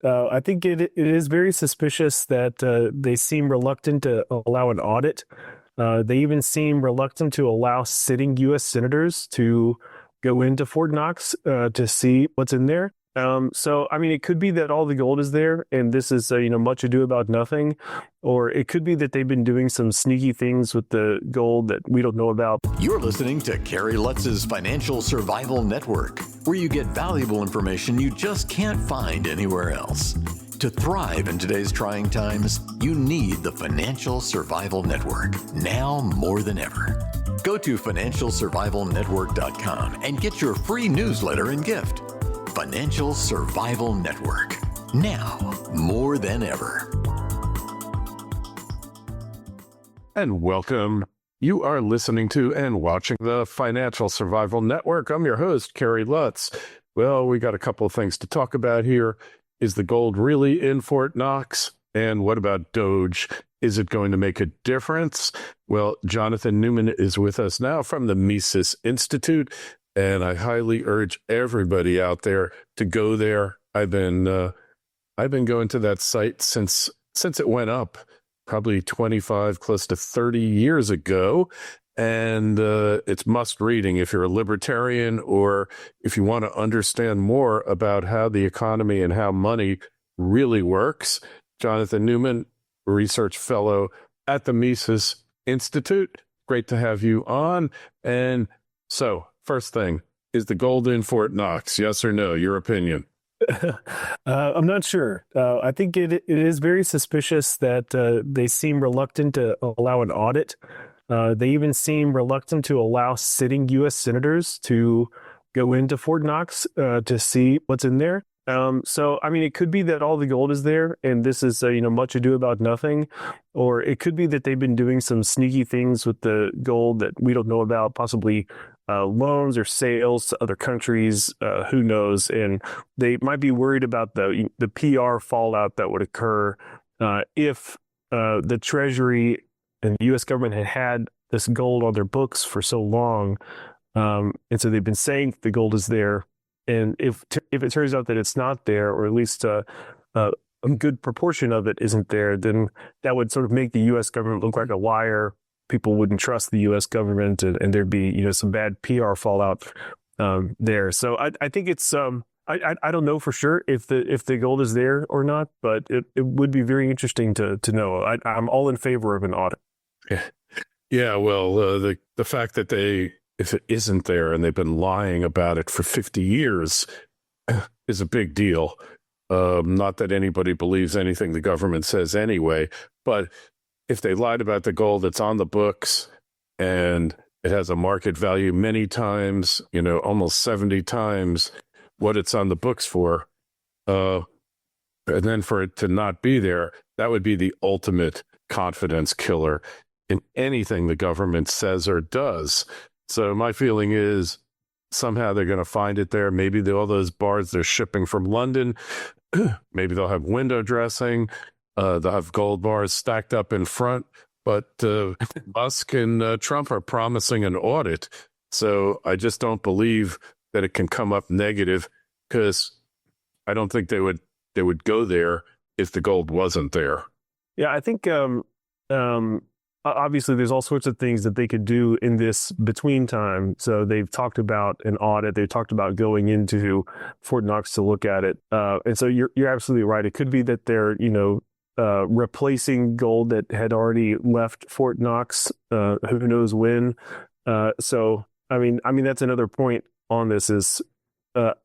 I think it is very suspicious that they seem reluctant to allow an audit. They even seem reluctant to allow sitting U.S. senators to go into Fort Knox to see what's in there. So, I mean, it could be that all the gold is there, and this is, much ado about nothing, or it could be that they've been doing some sneaky things with the gold that we don't know about. You're listening to Kerry Lutz's Financial Survival Network, where you get valuable information you just can't find anywhere else. To thrive in today's trying times, you need the Financial Survival Network, now more than ever. Go to financialsurvivalnetwork.com and get your free newsletter and gift. Financial Survival Network, now more than ever. And welcome. You are listening to and watching the Financial Survival Network. I'm your host, Kerry Lutz. Well, we got a couple of things to talk about here. Is the gold really in Fort Knox? And what about DOGE? Is it going to make a difference? Well, Jonathan Newman is with us now from the Mises Institute, and I highly urge everybody out there to go there. I've been going to that site since it went up, probably 25, close to 30 years ago. And it's must reading if you're a libertarian or if you want to understand more about how the economy and how money really works. Jonathan Newman, research fellow at the Mises Institute. Great to have you on. And so, first thing, is the gold in Fort Knox? Yes or no? Your opinion? I'm not sure. I think it is very suspicious that they seem reluctant to allow an audit. They even seem reluctant to allow sitting U.S. senators to go into Fort Knox to see what's in there. So, I mean, it could be that all the gold is there, and this is, much ado about nothing, or it could be that they've been doing some sneaky things with the gold that we don't know about, possibly loans or sales to other countries, who knows, and they might be worried about the PR fallout that would occur if the Treasury and the U.S. government had this gold on their books for so long, and so they've been saying the gold is there. And if it turns out that it's not there, or at least a good proportion of it isn't there, then that would sort of make the U.S. government look like a liar. People wouldn't trust the U.S. government, and there'd be some bad PR fallout there. So I think it's I don't know for sure if the gold is there or not, but it would be very interesting to know. I'm all in favor of an audit. Yeah. Well, the fact that if it isn't there and they've been lying about it for 50 years is a big deal. Not that anybody believes anything the government says anyway, but if they lied about the gold that's on the books and it has a market value many times, almost 70 times what it's on the books for, and then for it to not be there, that would be the ultimate confidence killer in anything the government says or does. So my feeling is somehow they're going to find it there. Maybe all those bars they're shipping from London, maybe they'll have window dressing. They'll have gold bars stacked up in front. But Musk and Trump are promising an audit. So I just don't believe that it can come up negative, because I don't think they would go there if the gold wasn't there. Yeah, I think obviously there's all sorts of things that they could do in this between time. So they've talked about an audit. They've talked about going into Fort Knox to look at it. And so you're absolutely right. It could be that they're, replacing gold that had already left Fort Knox, who knows when. So, I mean, that's another point on this is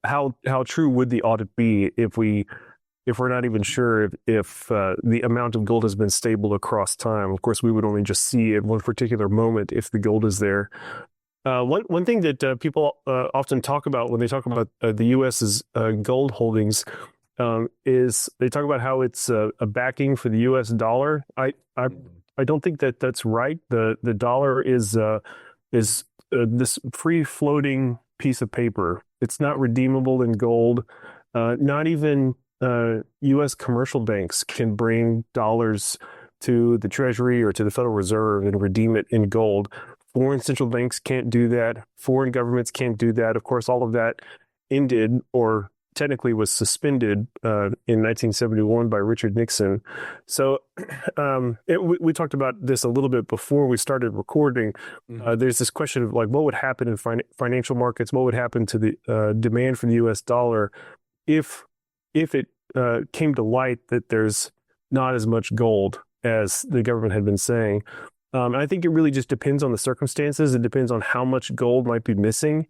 how true would the audit be if we're not even sure if the amount of gold has been stable across time. Of course, we would only just see at one particular moment if the gold is there. One thing that people often talk about when they talk about the U.S.'s gold holdings is they talk about how it's a backing for the U.S. dollar. I don't think that that's right. The dollar is this free floating piece of paper. It's not redeemable in gold. Not even U.S. commercial banks can bring dollars to the Treasury or to the Federal Reserve and redeem it in gold. Foreign central banks can't do that. Foreign governments can't do that. Of course, all of that ended or technically was suspended in 1971 by Richard Nixon. So we talked about this a little bit before we started recording. There's this question of like, what would happen in financial markets? What would happen to the demand for the U.S. dollar if it came to light that there's not as much gold as the government had been saying? And I think it really just depends on the circumstances. It depends on how much gold might be missing.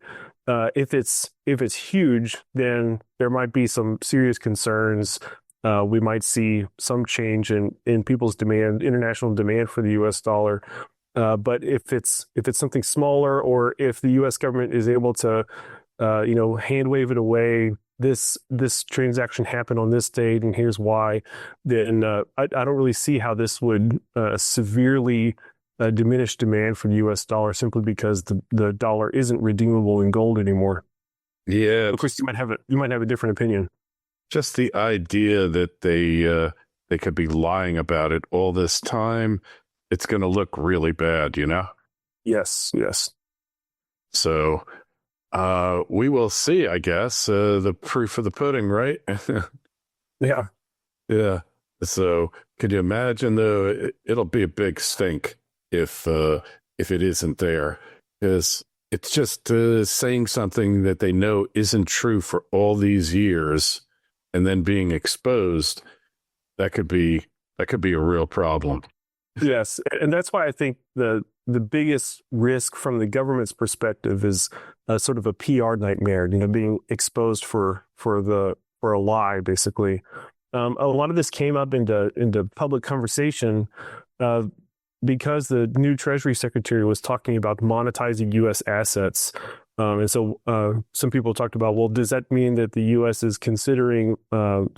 If it's huge, then there might be some serious concerns. We might see some change in people's demand, international demand for the U.S. dollar. But if it's something smaller, or if the U.S. government is able to, hand wave it away, this transaction happened on this date, and here's why, then I don't really see how this would severely diminish demand for the U.S. dollar simply because the dollar isn't redeemable in gold anymore. Yeah, of course, you might have a different opinion. Just the idea that they could be lying about it all this time, it's going to look really bad, Yes. So we will see, I guess. The proof of the pudding, right? Yeah. So could you imagine, though? It'll be a big stink if it isn't there, because it's just saying something that they know isn't true for all these years, and then being exposed. That could be a real problem. Yes, and that's why I think the biggest risk from the government's perspective is sort of a PR nightmare. Being exposed for a lie, basically. A lot of this came up into public conversation because the new Treasury Secretary was talking about monetizing U.S. assets. And so some people talked about, well, does that mean that the U.S. is considering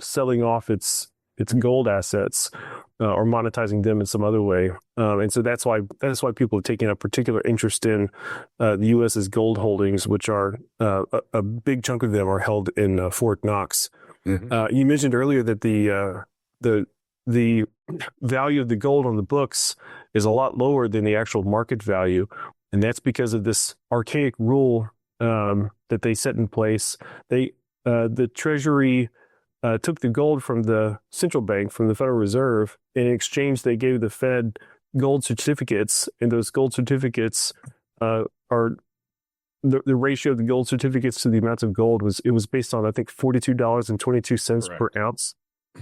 selling off its gold assets or monetizing them in some other way? And so that's why people have taken a particular interest in the U.S.'s gold holdings, which are a big chunk of them are held in Fort Knox. You mentioned earlier that the value of the gold on the books is a lot lower than the actual market value. And that's because of this archaic rule that they set in place. The Treasury took the gold from the central bank, from the Federal Reserve. In exchange, they gave the Fed gold certificates, and those gold certificates are the ratio of the gold certificates to the amounts of gold was based on, I think, $42.22 per ounce.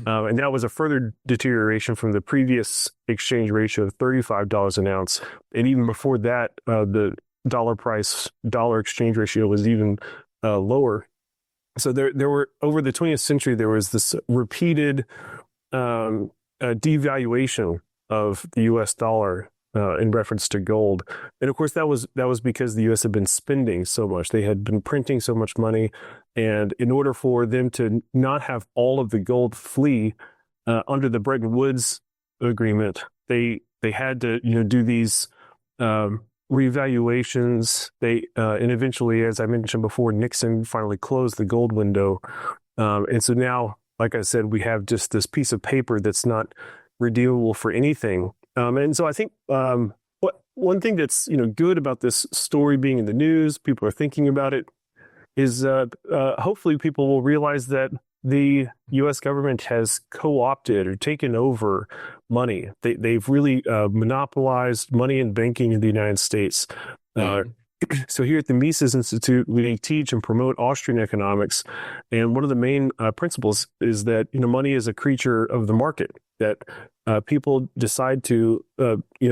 And that was a further deterioration from the previous exchange ratio of $35 an ounce. And even before that, the dollar exchange ratio was even lower. So there were, over the 20th century, there was this repeated devaluation of the U.S. dollar in reference to gold. And of course, that was because the U.S. had been spending so much. They had been printing so much money. And in order for them to not have all of the gold flee under the Bretton Woods agreement, they had to do these revaluations. And eventually, as I mentioned before, Nixon finally closed the gold window. And so now, like I said, we have just this piece of paper that's not redeemable for anything. And so I think one thing that's good about this story being in the news, people are thinking about it, is hopefully people will realize that the U.S. government has co-opted or taken over money. They've really monopolized money and banking in the United States. So here at the Mises Institute, we teach and promote Austrian economics. And one of the main principles is that money is a creature of the market, that people decide to,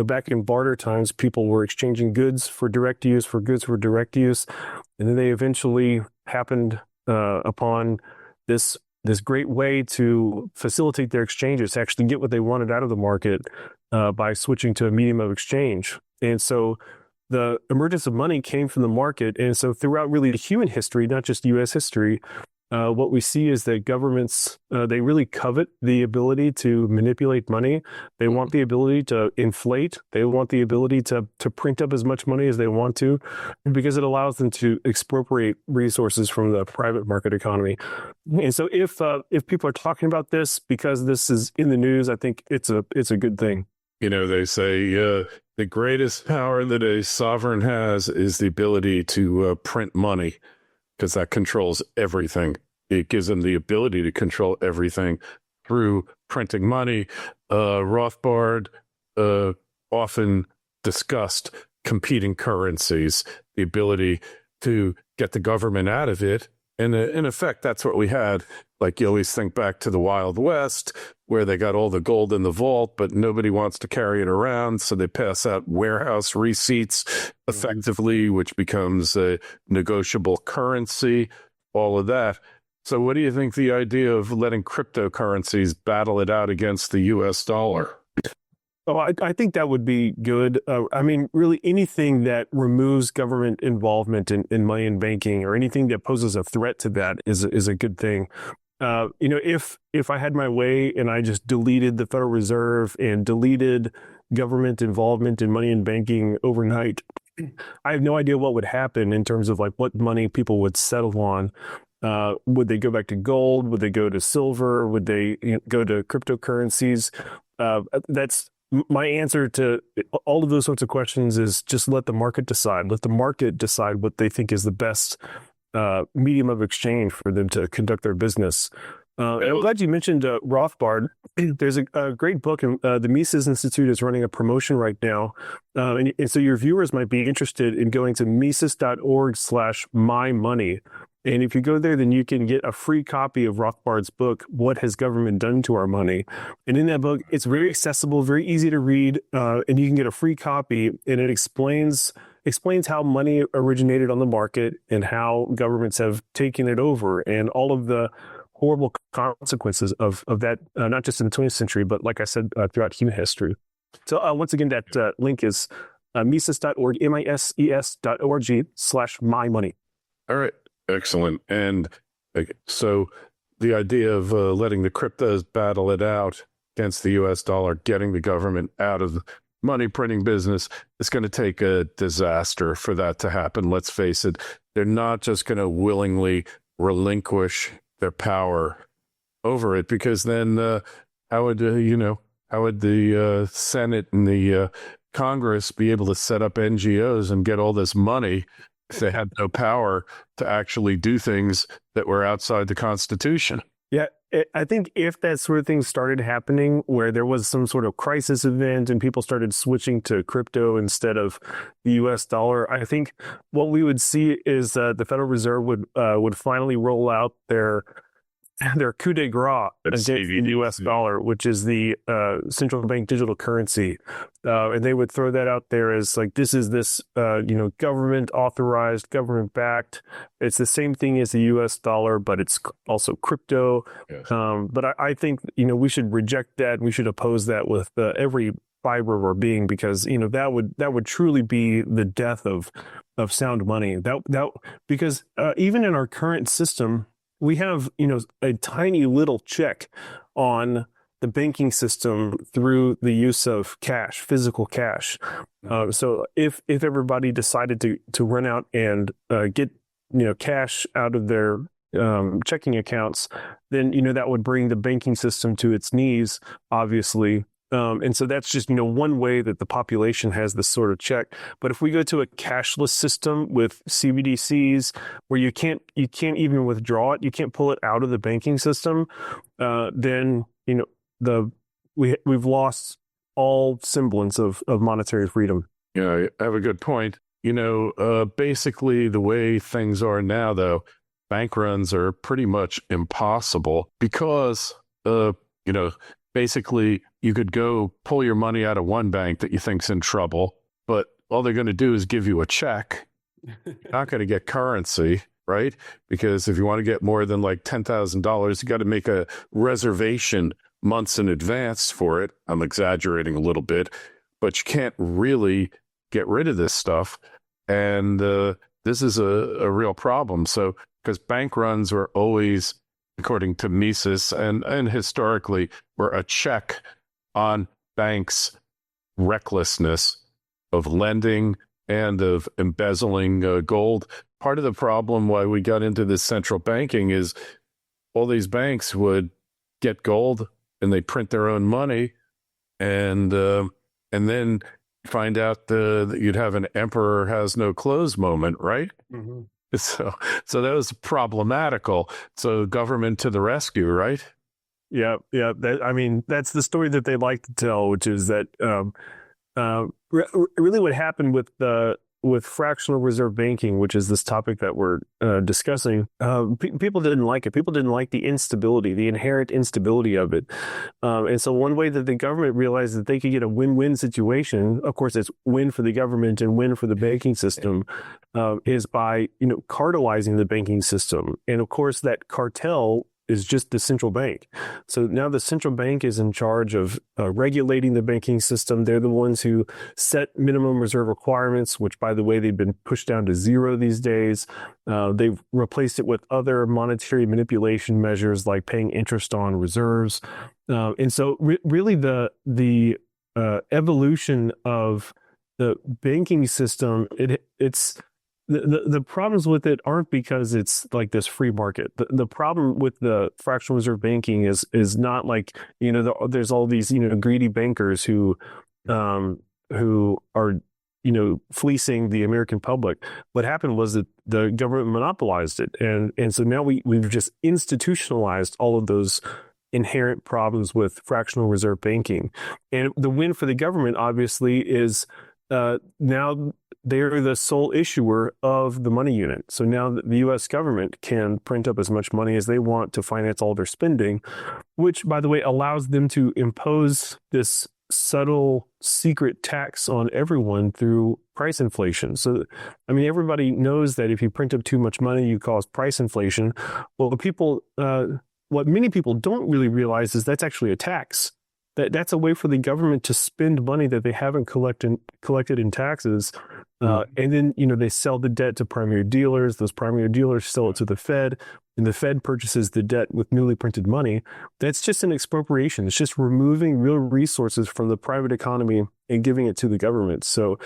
back in barter times, people were exchanging goods for direct use, for goods for direct use. And then they eventually happened upon this great way to facilitate their exchanges, to actually get what they wanted out of the market by switching to a medium of exchange. And so the emergence of money came from the market. And so throughout really human history, not just U.S. history, what we see is that governments, they really covet the ability to manipulate money. They want the ability to inflate. They want the ability to print up as much money as they want to, because it allows them to expropriate resources from the private market economy. And so if people are talking about this because this is in the news, I think it's a good thing. They say the greatest power that a sovereign has is the ability to print money, because that controls everything. it gives them the ability to control everything through printing money. Rothbard often discussed competing currencies, the ability to get the government out of it. And in effect, that's what we had. Like, you always think back to the Wild West, where they got all the gold in the vault, but nobody wants to carry it around. So they pass out warehouse receipts effectively, which becomes a negotiable currency, all of that. So what do you think the idea of letting cryptocurrencies battle it out against the US dollar? Oh, I think that would be good. I mean, really anything that removes government involvement in money and banking, or anything that poses a threat to that is a good thing. If I had my way and I just deleted the Federal Reserve and deleted government involvement in money and banking overnight, I have no idea what would happen in terms of like what money people would settle on. Would they go back to gold? Would they go to silver? Would they go to cryptocurrencies? That's my answer to all of those sorts of questions, is just let the market decide. Let the market decide what they think is the best medium of exchange for them to conduct their business. And I'm glad you mentioned Rothbard. There's a great book, and the Mises Institute is running a promotion right now. And so your viewers might be interested in going to Mises.org/mymoney. And if you go there, then you can get a free copy of Rothbard's book, What Has Government Done to Our Money? And in that book, it's very accessible, very easy to read, and you can get a free copy, and it explains how money originated on the market and how governments have taken it over, and all of the horrible consequences of that, not just in the 20th century, but like I said, throughout human history. So once again, that link is Mises.org, Mises.org/mymoney. All right. Excellent. And so the idea of letting the cryptos battle it out against the US dollar, getting the government out of the money printing business, is going to take a disaster for that to happen. Let's face it. They're not just going to willingly relinquish their power over it, because then how would the Senate and the Congress be able to set up NGOs and get all this money if they had no power to actually do things that were outside the Constitution? Yeah, I think if that sort of thing started happening, where there was some sort of crisis event and people started switching to crypto instead of the U.S. dollar, I think what we would see is the Federal Reserve would finally roll out their coup de grace against the U.S. dollar, which is the central bank digital currency. And they would throw that out there as like, this is this, government authorized, government backed. It's the same thing as the U.S. dollar, but it's also crypto. Yes. But I think, we should reject that. We should oppose that with every fiber of our being, because, that would truly be the death of sound money. Because even in our current system, we have, a tiny little check on the banking system through the use of cash, physical cash. So if everybody decided to run out and get, cash out of their checking accounts, then, that would bring the banking system to its knees, obviously. And so that's just, one way that the population has this sort of check. But if we go to a cashless system with CBDCs, where you can't even withdraw it, you can't pull it out of the banking system, then, we've lost all semblance of monetary freedom. Yeah, I have a good point. Basically the way things are now, though, bank runs are pretty much impossible because, basically, you could go pull your money out of one bank that you think's in trouble, but all they're going to do is give you a check. You're not going to get currency, right? Because if you want to get more than like $10,000, you got to make a reservation months in advance for it. I'm exaggerating a little bit, but you can't really get rid of this stuff. And this is a real problem. So, because bank runs were always, according to Mises and historically, were a check on banks' recklessness of lending and of embezzling gold. Part of the problem why we got into this central banking is all these banks would get gold and they print their own money, and then find out that you'd have an emperor has no clothes moment, right? Mm-hmm. So, so that was problematical. So government to the rescue, right? Yeah, yeah. I mean, that's the story that they like to tell, which is that really what happened with fractional reserve banking, which is this topic that we're discussing. People didn't like it. People didn't like the instability, the inherent instability of it. And so one way that the government realized that they could get a win-win situation, of course, it's win for the government and win for the banking system, is by cartelizing the banking system. And of course, that cartel is just the central bank. So now the central bank is in charge of regulating the banking system. They're the ones who set minimum reserve requirements, which, by the way, they've been pushed down to zero these days. They've replaced it with other monetary manipulation measures like paying interest on reserves. And so really the evolution of the banking system, it's the problems with it aren't because it's like this free market. The problem with the fractional reserve banking is not like, there's all these, greedy bankers who are, fleecing the American public. What happened was that the government monopolized it. And so now we've just institutionalized all of those inherent problems with fractional reserve banking. And the win for the government, obviously, is now they're the sole issuer of the money unit. So now the U.S. government can print up as much money as they want to finance all their spending, which, by the way, allows them to impose this subtle secret tax on everyone through price inflation. So, I mean, everybody knows that if you print up too much money, you cause price inflation. Well, what many people don't really realize is that's actually a tax. That's a way for the government to spend money that they haven't collected in taxes. And then, they sell the debt to primary dealers. Those primary dealers sell it to the Fed, and the Fed purchases the debt with newly printed money. That's just an expropriation. It's just removing real resources from the private economy and giving it to the government. So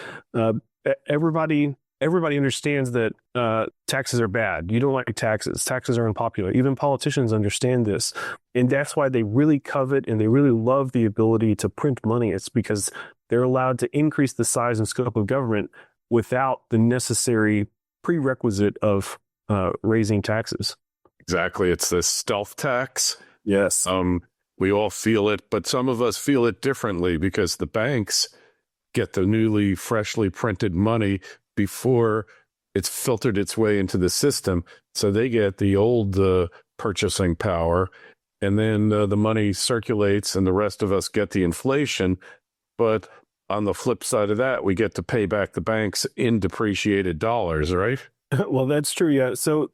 everybody understands that taxes are bad. You don't like taxes. Taxes are unpopular. Even politicians understand this. And that's why they really covet and they really love the ability to print money. It's because they're allowed to increase the size and scope of government without the necessary prerequisite of raising taxes. Exactly. It's the stealth tax. Yes. We all feel it, but some of us feel it differently because the banks get the newly, freshly printed money before it's filtered its way into the system. So they get the old purchasing power, and then the money circulates and the rest of us get the inflation. But on the flip side of that, we get to pay back the banks in depreciated dollars, right? Well, that's true. Yeah. So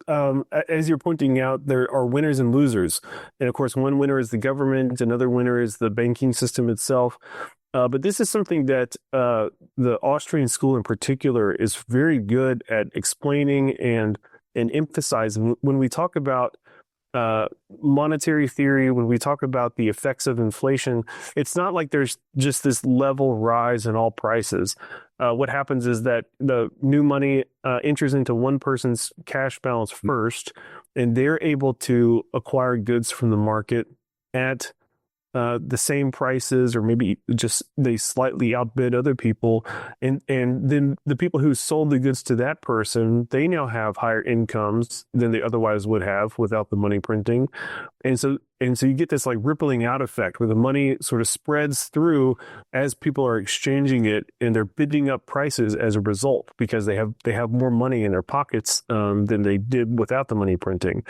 as you're pointing out, there are winners and losers. And of course, one winner is the government. Another winner is the banking system itself. But this is something that the Austrian school in particular is very good at explaining and emphasizing. When we talk about monetary theory, when we talk about the effects of inflation, it's not like there's just this level rise in all prices. What happens is that the new money enters into one person's cash balance first, and they're able to acquire goods from the market at the same prices, or maybe just they slightly outbid other people, and then the people who sold the goods to that person, they now have higher incomes than they otherwise would have without the money printing, and so you get this like rippling out effect where the money sort of spreads through as people are exchanging it, and they're bidding up prices as a result because they have more money in their pockets than they did without the money printing,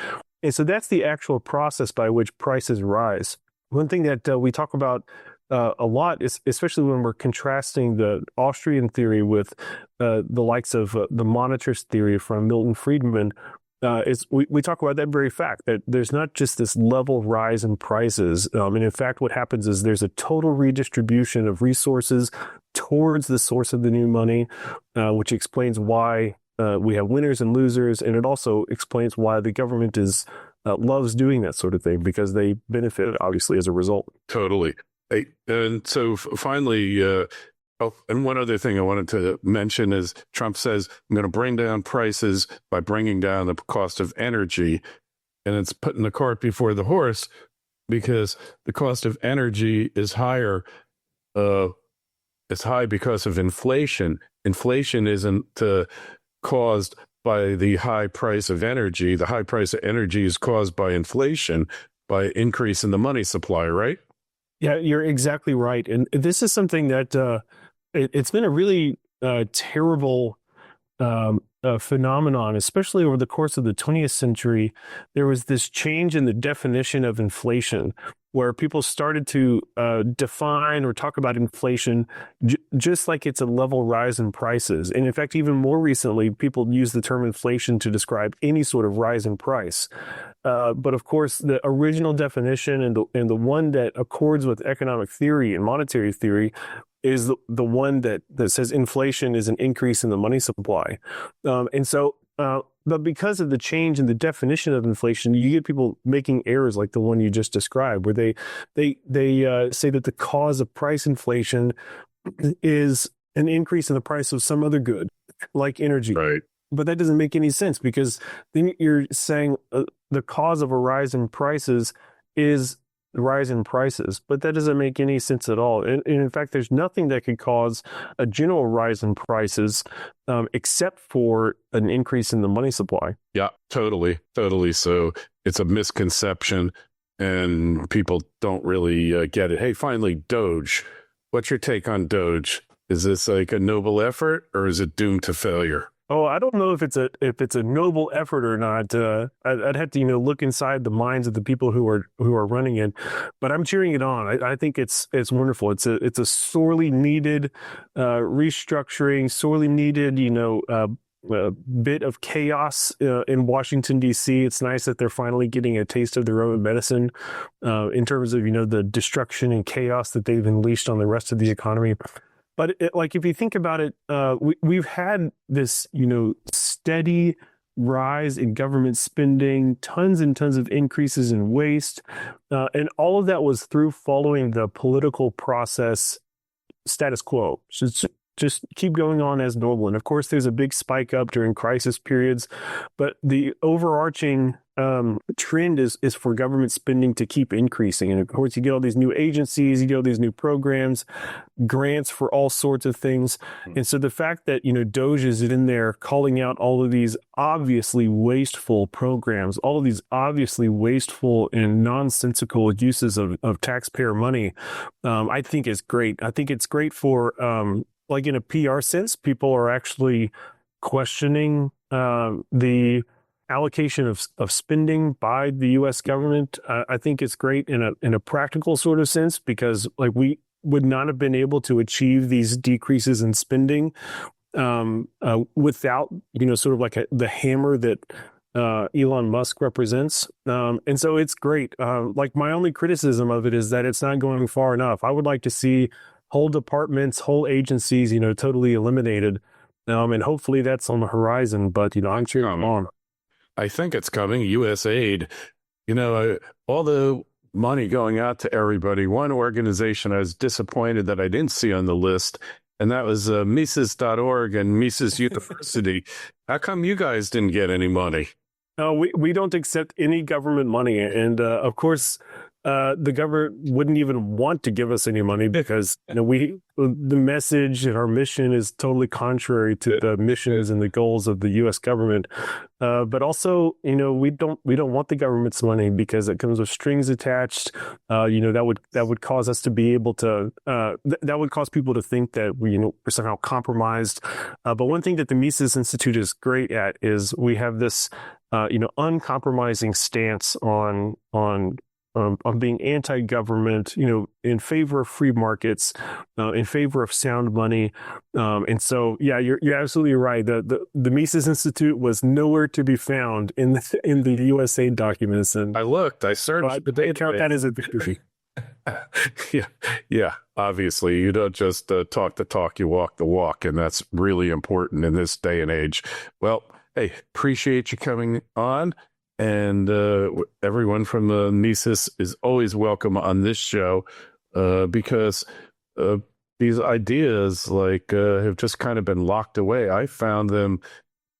and so that's the actual process by which prices rise. One thing that we talk about a lot is, especially when we're contrasting the Austrian theory with the likes of the monetarist theory from Milton Friedman, is we talk about that very fact that there's not just this level rise in prices. And in fact, what happens is there's a total redistribution of resources towards the source of the new money, which explains why we have winners and losers. And it also explains why the government loves doing that sort of thing, because they benefit, obviously, as a result. Totally. And so finally, and one other thing I wanted to mention is Trump says, I'm going to bring down prices by bringing down the cost of energy. And it's putting the cart before the horse, because the cost of energy is higher. It's high because of inflation. Inflation isn't caused by the high price of energy. The high price of energy is caused by inflation, by increase in the money supply, right? Yeah, you're exactly right. And this is something that it's been a really terrible phenomenon, especially over the course of the 20th century. There was this change in the definition of inflation, where people started to define or talk about inflation just like it's a level rise in prices. And in fact, even more recently, people use the term inflation to describe any sort of rise in price. But of course, the original definition and the one that accords with economic theory and monetary theory is the one that says inflation is an increase in the money supply. But because of the change in the definition of inflation, you get people making errors like the one you just described, where they say that the cause of price inflation is an increase in the price of some other good, like energy. Right. But that doesn't make any sense, because then you're saying the cause of a rise in prices is the rise in prices, but that doesn't make any sense at all. And in fact, there's nothing that could cause a general rise in prices except for an increase in the money supply. Yeah, totally. So it's a misconception, and people don't really get it. Hey, finally, DOGE. What's your take on DOGE? Is this like a noble effort, or is it doomed to failure? Oh, I don't know if it's a noble effort or not. I'd have to look inside the minds of the people who are running it, but I'm cheering it on. I think it's wonderful. It's a sorely needed restructuring, sorely needed bit of chaos in Washington D.C. It's nice that they're finally getting a taste of their own medicine in terms of the destruction and chaos that they've unleashed on the rest of the economy. But if you think about it, we've had this, steady rise in government spending, tons and tons of increases in waste, and all of that was through following the political process status quo. Just keep going on as normal. And of course, there's a big spike up during crisis periods, but the overarching trend is for government spending to keep increasing. And of course, you get all these new agencies, you get all these new programs, grants for all sorts of things. And so the fact that, DOGE is in there calling out all of these obviously wasteful programs, all of these obviously wasteful and nonsensical uses of taxpayer money, I think is great. I think it's great for, in a PR sense, people are actually questioning the allocation of spending by the U.S. government. I think it's great in a practical sort of sense, because we would not have been able to achieve these decreases in spending without sort of the hammer that Elon Musk represents. And so it's great. My only criticism of it is that it's not going far enough. I would like to see whole departments, whole agencies, totally eliminated. And hopefully that's on the horizon, but, I'm cheering on. I think it's coming. U.S. aid, all the money going out to everybody. One organization I was disappointed that I didn't see on the list, and that was Mises.org and Mises University. How come you guys didn't get any money? We don't accept any government money. And of course, the government wouldn't even want to give us any money, because the message and our mission is totally contrary to the missions and the goals of the U.S. government. But also, we don't want the government's money, because it comes with strings attached. That would cause us to be able to that would cause people to think that we're somehow compromised. But one thing that the Mises Institute is great at is we have this uncompromising stance on being anti-government, in favor of free markets, in favor of sound money. And so, yeah, you're absolutely right. The Mises Institute was nowhere to be found in the USA documents. And I searched. They count that as a victory. Yeah. Obviously, you don't just talk the talk, you walk the walk. And that's really important in this day and age. Well, hey, appreciate you coming on. And everyone from Mises is always welcome on this show, because these ideas have just kind of been locked away. I found them.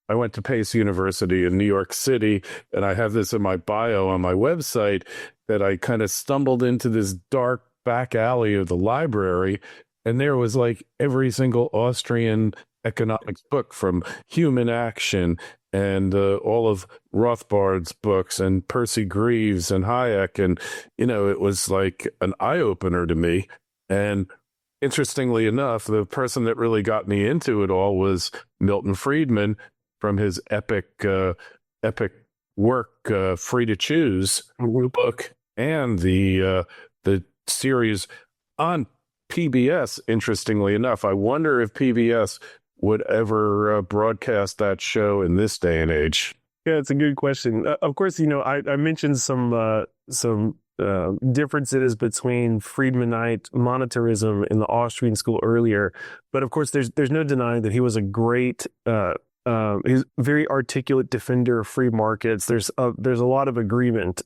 I went to Pace University in New York City, and I have this in my bio on my website, that I kind of stumbled into this dark back alley of the library, and there was every single Austrian economics book, from Human Action and all of Rothbard's books and Percy Greaves and Hayek. And, it was like an eye-opener to me. And interestingly enough, the person that really got me into it all was Milton Friedman from his epic work, Free to Choose book, and the series on PBS. Interestingly enough, I wonder if PBS would ever broadcast that show in this day and age. Yeah, it's a good question. Of course, I mentioned some differences between Friedmanite monetarism in the Austrian school earlier, but of course, there's no denying that he was a great, he's a very articulate defender of free markets. There's a lot of agreement,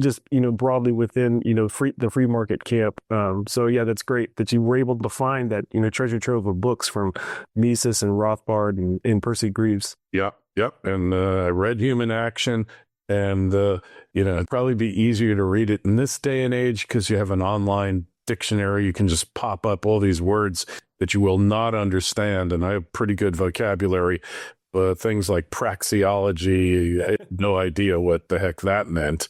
just broadly within the free market camp. So yeah, that's great that you were able to find that treasure trove of books from Mises and Rothbard and Percy Greaves. Yep. And I read Human Action, and it'd probably be easier to read it in this day and age because you have an online dictionary. You can just pop up all these words that you will not understand, and I have pretty good vocabulary. But things like praxeology, I had no idea what the heck that meant.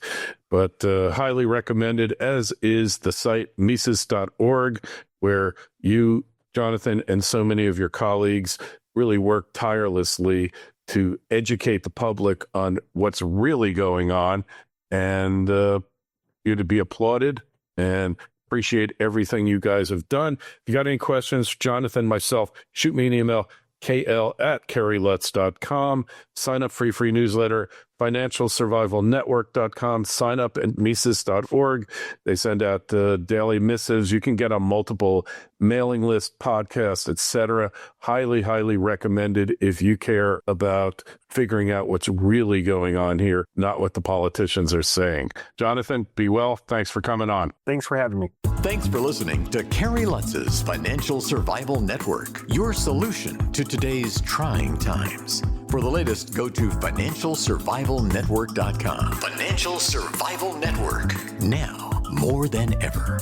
But highly recommended, as is the site Mises.org, where you, Jonathan, and so many of your colleagues really work tirelessly to educate the public on what's really going on, and you to be applauded, and appreciate everything you guys have done. If you got any questions, Jonathan, myself, shoot me an email, kl@kerrylutz.com. Sign up for your free newsletter, financialsurvivalnetwork.com. Sign up at Mises.org. They send out daily missives. You can get on multiple mailing list, podcasts, etc. Highly, highly recommended if you care about figuring out what's really going on here, not what the politicians are saying. Jonathan, be well. Thanks for coming on. Thanks for having me. Thanks for listening to Kerry Lutz's Financial Survival Network, your solution to today's trying times. For the latest, go to financialsurvivalnetwork.com. Financial Survival Network, now more than ever.